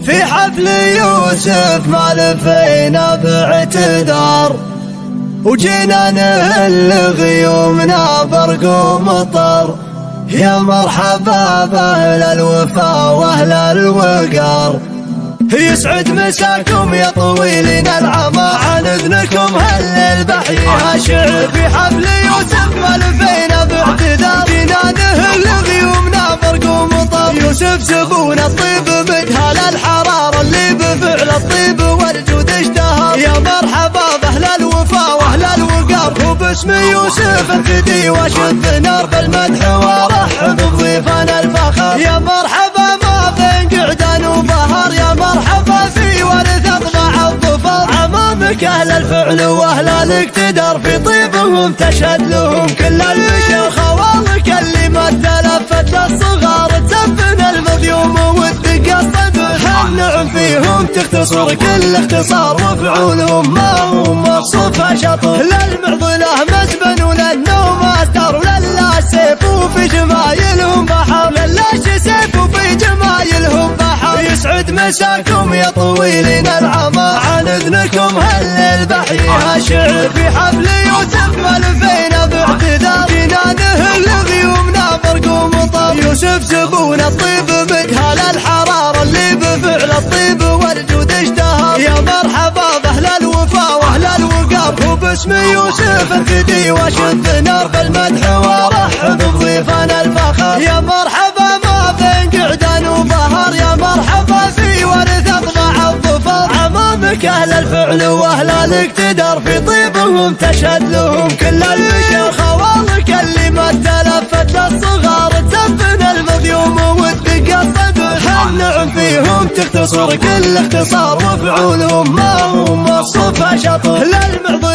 في حفل يوسف ما لفينا باعتذار، وجينا نهل غيومنا برق ومطر. يا مرحبا بأهل الوفا وأهل الوقار، يسعد مساكم يا طويلين العمى، عن اذنكم هل بحيها شعر. في حفل يوسف ما لفينا باعتذار، جينا نهل غيومنا برق ومطر. يوسف زبون الطيب مدهل الحرارة اللي بفعل الطيب والجود اشتهر. يا مرحبا بأهل الوفا وأهل الوقار، وباسم يوسف ارتدي وشد نار بالمدح ورحب بضيفنا الفخر. يا مرحبا ما بين قعدان وبهر، يا مرحبا في ورث اطباع الظفر. عمامك اهل الفعل واهل الاقتدار، في طيبهم تشهد لهم كل البشر. خوالك اللي ما تلفت للصغار، تزفن المضيوم والدق الصدر. هالنعم فيهم تختصر كل اختصار، وفعولهم ما هم مصفوفة شطر. للمعضلة مسبن وللنوم استر، ولله سيف وفي جمايلهم بحر. لله سيف وفي جمايلهم بحر. يسعد مساكم يا طويلين العمى، عن اذنكم هل بحيها شعر. في حفل يوسف ما لفينا باعتذار، جينا نهل غيومنا برق ومطر. يوسف زبون الطيب مدهل الحرارة اللي بفعل الطيب والجود اشتهر. يا مرحبا بأهل الوفا وأهل الوقار، وباسم يوسف ارتدي وشد نار بالمدح ورحب بضيفنا الفخر. يا مرحبا ما بين قعدان وبهر، يا مرحبا في ورث اطباع الظفر. عمامك اهل الفعل واهل الاقتدار، في طيبهم تشهد لهم كل البشر. خوالك اللي ما تلفت للصغار، تزفن المضيوم والدق الصدر. هالنعم فيهم تختصر كل اختصار، وفعولهم ما هم مصفوفة شطر. للمعضلة